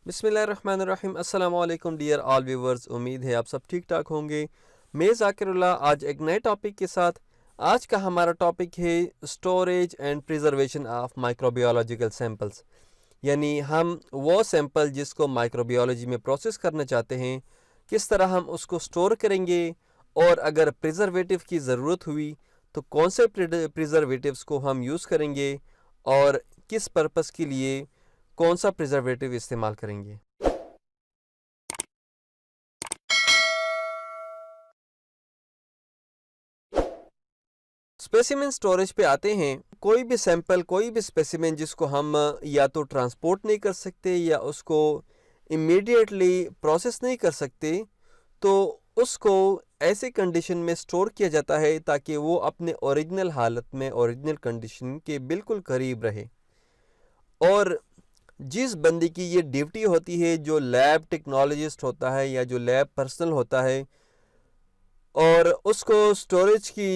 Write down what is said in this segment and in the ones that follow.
बिस्मिल्लाहिर्रहमानिर्रहीम अस्सलाम वालेकुम डियर ऑल व्यूवर्स। उम्मीद है आप सब ठीक ठाक होंगे। मैं ज़ाकिरुल्लाह आज एक नए टॉपिक के साथ। आज का हमारा टॉपिक है storage and preservation of microbiological samples, यानी हम वो सैंपल जिसको माइक्रोबायोलॉजी में प्रोसेस करना चाहते हैं किस तरह हम उसको स्टोर करेंगे, और अगर प्रिजर्वेटिव की ज़रूरत हुई तो कौन से प्रिजर्वेटिव्स को हम यूज़ करेंगे और किस पर्पस के लिए कौन सा प्रिजर्वेटिव इस्तेमाल करेंगे। स्पेसिमेन स्टोरेज पे आते हैं। कोई भी सैंपल, कोई भी स्पेसिमेन जिसको हम या तो ट्रांसपोर्ट नहीं कर सकते या उसको इमीडिएटली प्रोसेस नहीं कर सकते, तो उसको ऐसे कंडीशन में स्टोर किया जाता है ताकि वो अपने ओरिजिनल हालत में, ओरिजिनल कंडीशन के बिल्कुल करीब रहे। और जिस बंदे की ये ड्यूटी होती है, जो लैब टेक्नोलॉजिस्ट होता है या जो लैब पर्सनल होता है और उसको स्टोरेज की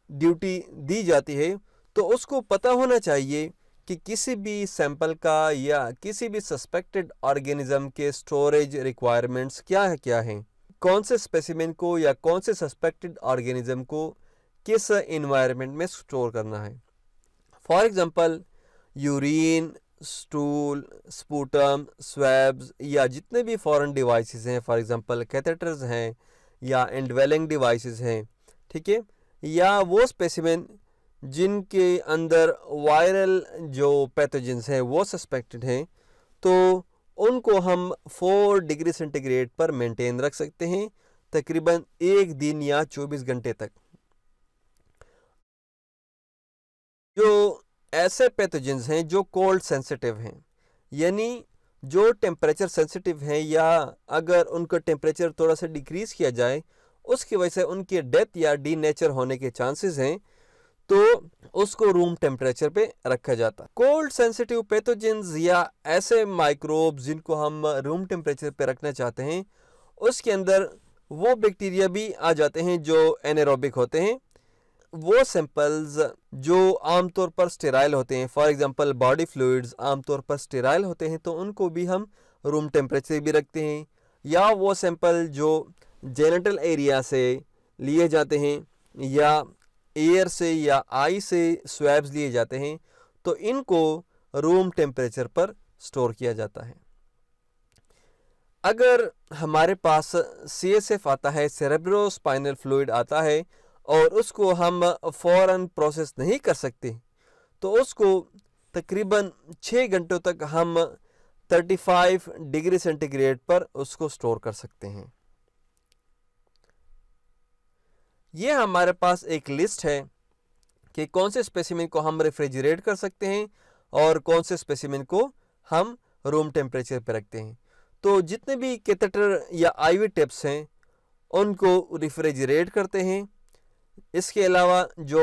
ड्यूटी दी जाती है, तो उसको पता होना चाहिए कि किसी भी सैंपल का या किसी भी सस्पेक्टेड ऑर्गेनिज्म के स्टोरेज रिक्वायरमेंट्स क्या हैं, कौन से स्पेसिमेन को या कौन से सस्पेक्टेड ऑर्गेनिज्म को किस इन्वायरमेंट में स्टोर करना है। For example urine, stool, sputum, swabs या जितने भी फॉरेन डिवाइसेस हैं, फॉर एग्जांपल कैथेटर्स हैं या इनवेलिंग डिवाइसेस हैं, ठीक है, या वो स्पेसिमेन जिनके अंदर वायरल जो पैथोजेंस हैं वो सस्पेक्टेड हैं, तो उनको हम 4 डिग्री सेंटीग्रेड पर मेंटेन रख सकते हैं तकरीबन 1 दिन या 24 घंटे तक। जो ऐसे पैथोजेंस हैं जो कोल्ड सेंसिटिव हैं, यानी जो टेम्परेचर सेंसिटिव हैं, या अगर उनका टेम्परेचर थोड़ा सा डिक्रीज़ किया जाए उसकी वजह से उनके डेथ या डी नेचर होने के चांसेस हैं, तो उसको रूम टेम्परेचर पे रखा जाता है। कोल्ड सेंसिटिव पैथोजेंस या ऐसे माइक्रोब्स जिनको हम रूम टेम्परेचर पे रखना चाहते हैं, उसके अंदर वो बैक्टीरिया भी आ जाते हैं जो एनारोबिक होते हैं। वो सैंपल्स जो आमतौर पर स्टेराइल होते हैं, फॉर एग्जांपल बॉडी फ्लूइड्स आमतौर पर स्टेराइल होते हैं, तो उनको भी हम रूम टेम्परेचर भी रखते हैं। या वो सैंपल जो जेनिटल एरिया से लिए जाते हैं या एयर से या आई से स्वैब्स लिए जाते हैं, तो इनको रूम टेम्परेचर पर स्टोर किया जाता है। अगर हमारे पास CSF आता है, सेरेब्रोस्पाइनल फ्लूइड आता है, और उसको हम फ़ौरन प्रोसेस नहीं कर सकते, तो उसको तकरीबन 6 घंटों तक हम 35 डिग्री सेंटीग्रेड पर उसको स्टोर कर सकते हैं। ये हमारे पास एक लिस्ट है कि कौन से स्पेसिमेन को हम रेफ्रिजरेट कर सकते हैं और कौन से स्पेसिमेन को हम रूम टेम्परेचर पर रखते हैं। तो जितने भी कैथेटर या आईवी टिप्स हैं उनको रेफ्रिजरेट करते हैं। इसके अलावा जो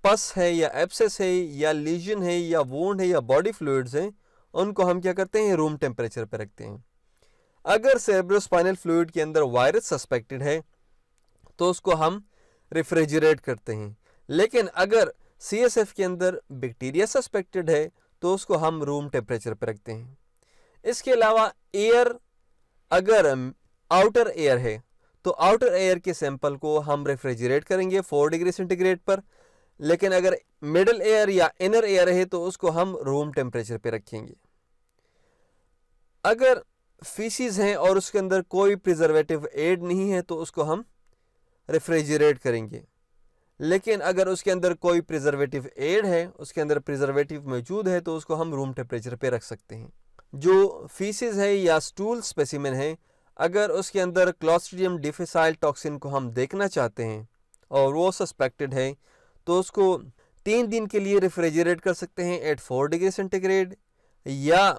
पस है या एब्सेस है या लीजन है या वोंड है या बॉडी फ्लूइड्स हैं, उनको हम क्या करते हैं, रूम टेम्परेचर पर रखते हैं। अगर सेरेब्रोस्पाइनल फ्लूइड के अंदर वायरस सस्पेक्टेड है तो उसको हम रेफ्रिजरेट करते हैं, लेकिन अगर CSF के अंदर बैक्टीरिया सस्पेक्टेड है तो उसको हम रूम टेम्परेचर पर रखते हैं। इसके अलावा एयर, अगर आउटर एयर है तो आउटर एयर के सैंपल को हम रेफ्रिजरेट करेंगे 4 डिग्री सेंटीग्रेड पर, लेकिन अगर मिडल एयर या इनर एयर है तो उसको हम रूम टेम्परेचर पे रखेंगे। अगर फीसिस हैं और उसके अंदर कोई प्रिजर्वेटिव एड नहीं है तो उसको हम रेफ्रिजरेट करेंगे, लेकिन अगर उसके अंदर कोई प्रिजर्वेटिव एड है, उसके अंदर प्रिजर्वेटिव मौजूद है, तो उसको हम रूम टेम्परेचर पे रख सकते हैं। जो फीसिस है या स्टूल स्पेसिमेन है, अगर उसके अंदर क्लॉस्ट्रिडियम डिफिसाइल टॉक्सिन को हम देखना चाहते हैं और वो सस्पेक्टेड है, तो उसको 3 दिन के लिए रेफ्रिजरेट कर सकते हैं एट 4 डिग्री सेंटीग्रेड, या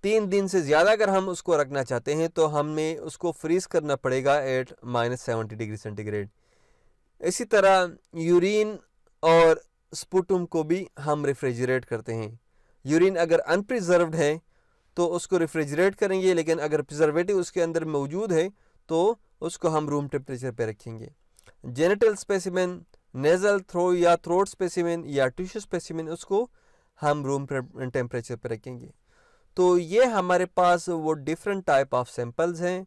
3 दिन से ज़्यादा अगर हम उसको रखना चाहते हैं तो हमें उसको फ्रीज़ करना पड़ेगा एट -70 डिग्री सेंटीग्रेड। इसी तरह यूरिन और स्पुटम को भी हम रेफ्रिजरेट करते हैं। यूरिन अगर अनप्रिजर्व्ड है तो उसको रेफ्रिजरेट करेंगे, लेकिन अगर प्रिजर्वेटिव उसके अंदर मौजूद है तो उसको हम रूम टेम्परेचर पे रखेंगे। जेनिटल स्पेसिमेन, नेज़ल थ्रो या थ्रोट स्पेसिमेन या टिश्यू स्पेसिमेन, उसको हम रूम टेम्परेचर पे रखेंगे। तो ये हमारे पास वो डिफरेंट टाइप ऑफ सैंपल्स हैं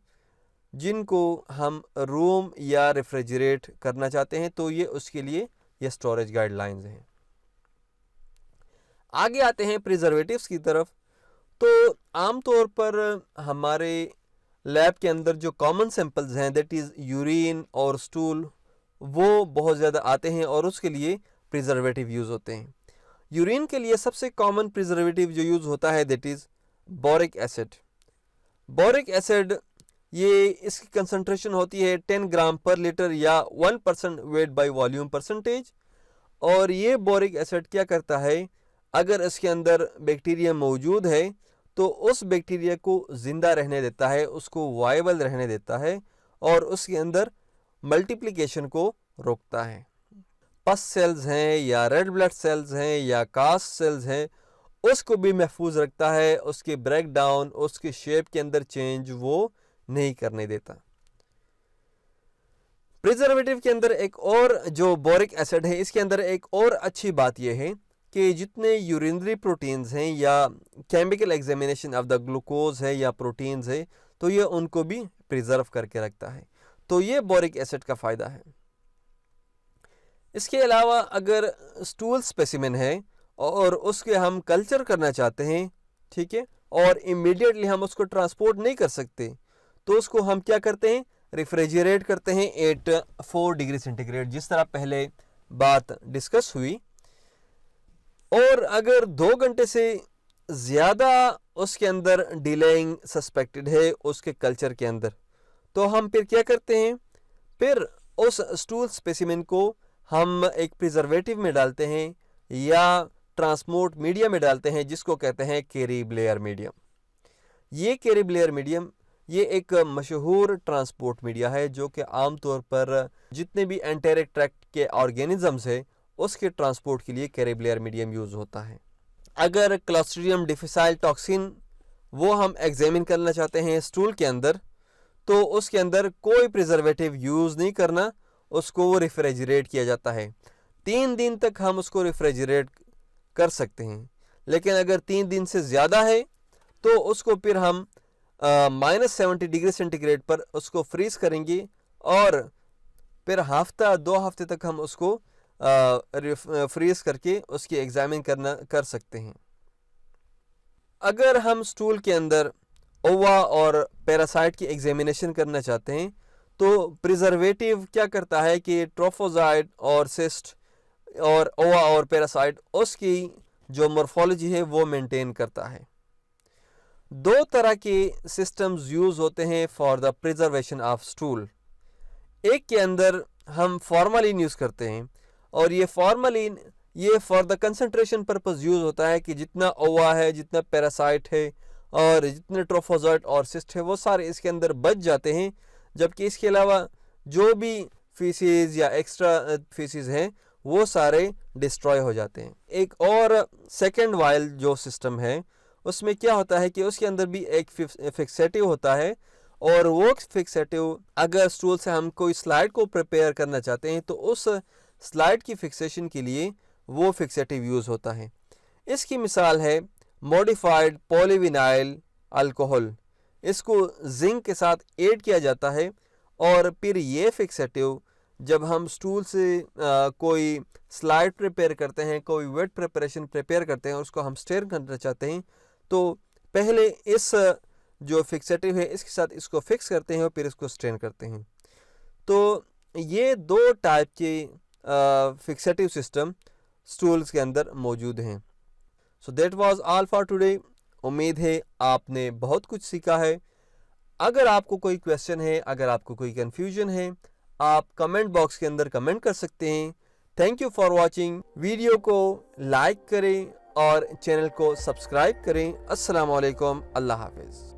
जिनको हम रूम या रेफ्रिजरेट करना चाहते हैं, तो ये उसके लिए ये स्टोरेज गाइडलाइंस हैं। आगे आते हैं प्रिजर्वेटिव्स की तरफ। तो आमतौर पर हमारे लैब के अंदर जो कॉमन सैंपल्स हैं दैट इज़ यूरिन और स्टूल, वो बहुत ज़्यादा आते हैं और उसके लिए प्रिजर्वेटिव यूज़ होते हैं। यूरिन के लिए सबसे कॉमन प्रिजर्वेटिव जो यूज़ होता है that is boric acid. Boric acid ये इसकी कंसंट्रेशन होती है 10 ग्राम पर लीटर या 1% वेट बाय वॉल्यूम परसेंटेज। और ये बोरिक एसिड क्या करता है, अगर इसके अंदर बैक्टीरिया मौजूद है तो उस बैक्टीरिया को ज़िंदा रहने देता है, उसको वायबल रहने देता है और उसके अंदर मल्टीप्लिकेशन को रोकता है। पस सेल्स हैं या रेड ब्लड सेल्स हैं या कास्ट सेल्स हैं, उसको भी महफूज रखता है, उसके ब्रेक डाउन, उसके शेप के अंदर चेंज वो नहीं करने देता। प्रिजर्वेटिव के अंदर एक और जो बोरिक एसिड है, इसके अंदर एक और अच्छी बात यह है कि जितने यूरिनरी प्रोटीन्स हैं या chemical examination of the glucose है या प्रोटीन्स है, तो ये उनको भी प्रिजर्व करके रखता है। तो ये बोरिक एसिड का फ़ायदा है। इसके अलावा अगर स्टूल स्पेसिमेन है और उसके हम कल्चर करना चाहते हैं, ठीक है, और इमीडिएटली हम उसको ट्रांसपोर्ट नहीं कर सकते, तो उसको हम क्या करते हैं, रेफ्रिजरेट करते हैं एट 4 डिग्री सेंटीग्रेड, जिस तरह पहले बात डिस्कस हुई। और अगर 2 घंटे से ज़्यादा उसके अंदर डिलेइंग सस्पेक्टेड है उसके कल्चर के अंदर, तो हम फिर क्या करते हैं, फिर उस स्टूल स्पेसिमेन को हम एक प्रिजर्वेटिव में डालते हैं या ट्रांसपोर्ट मीडिया में डालते हैं, जिसको कहते हैं कैरिब लेयर मीडियम। ये कैरिब लेयर मीडियम ये एक मशहूर ट्रांसपोर्ट मीडिया है जो कि आमतौर पर जितने भी एंटेरिक ट्रैक्ट के ऑर्गेनिजम्स है उसके ट्रांसपोर्ट के लिए कैरिब लेयर मीडियम यूज़ होता है। अगर क्लॉस्ट्रिडियम डिफिसाइल टॉक्सिन वो हम एग्जामिन करना चाहते हैं स्टूल के अंदर, तो उसके अंदर कोई प्रिजर्वेटिव यूज़ नहीं करना, उसको रेफ्रिजरेट किया जाता है। 3 दिन तक हम उसको रेफ्रिजरेट कर सकते हैं, लेकिन अगर 3 दिन से ज़्यादा है तो उसको फिर हम -70 डिग्री सेंटीग्रेड पर उसको फ्रीज करेंगे और फिर हफ्ता 2 हफ्ते तक हम उसको फ्रीज करके उसकी एग्जामिन कर सकते हैं। अगर हम स्टूल के अंदर ओवा और पैरासाइट की एग्जामिनेशन करना चाहते हैं, तो प्रिजर्वेटिव क्या करता है कि ट्रोफोजाइट और सिस्ट और ओवा और पैरासाइट उसकी जो मॉर्फोलॉजी है वो मेंटेन करता है। 2 तरह के सिस्टम्स यूज़ होते हैं for the preservation of stool. एक के अंदर हम फॉर्मालिन यूज़ करते हैं और ये फॉर्मालिन ये for the concentration purpose use होता है कि जितना ओवा है, जितना पैरासाइट है और जितने ट्रोफोजाइट और सिस्ट है वो सारे इसके अंदर बच जाते हैं, जबकि इसके अलावा जो भी फीसिस या एक्स्ट्रा फीसिस हैं वो सारे डिस्ट्रॉय हो जाते हैं। एक और सेकेंड वाइल जो सिस्टम है उसमें क्या होता है कि उसके अंदर भी एक फिक्सेटिव होता है और वो फिक्सेटिव अगर स्टूल से हम कोई स्लाइड को प्रिपेयर करना चाहते हैं तो उस स्लाइड की फिक्सेशन के लिए वो फिक्सेटिव यूज़ होता है। इसकी मिसाल है मॉडिफाइड पॉलीविनाइल अल्कोहल। इसको जिंक के साथ ऐड किया जाता है और फिर ये फिक्सेटिव जब हम स्टूल से कोई स्लाइड प्रिपेयर करते हैं, कोई वेट प्रिपरेशन प्रिपेयर करते हैं और उसको हम स्टेयर करना चाहते हैं, तो पहले इस जो फिक्सेटिव है इसके साथ इसको फिक्स करते हैं और फिर इसको स्ट्रेन करते हैं। तो ये 2 टाइप के फिक्सेटिव सिस्टम स्टूल्स के अंदर मौजूद हैं। So that was all for today. उम्मीद है आपने बहुत कुछ सीखा है। अगर आपको कोई क्वेश्चन है, अगर आपको कोई कन्फ्यूजन है, आप कमेंट बॉक्स के अंदर कमेंट कर सकते हैं। Thank you for watching. Video को लाइक करें और चैनल को सब्सक्राइब करें। अस्सलाम वालेकुम, अल्लाह हाफिज़।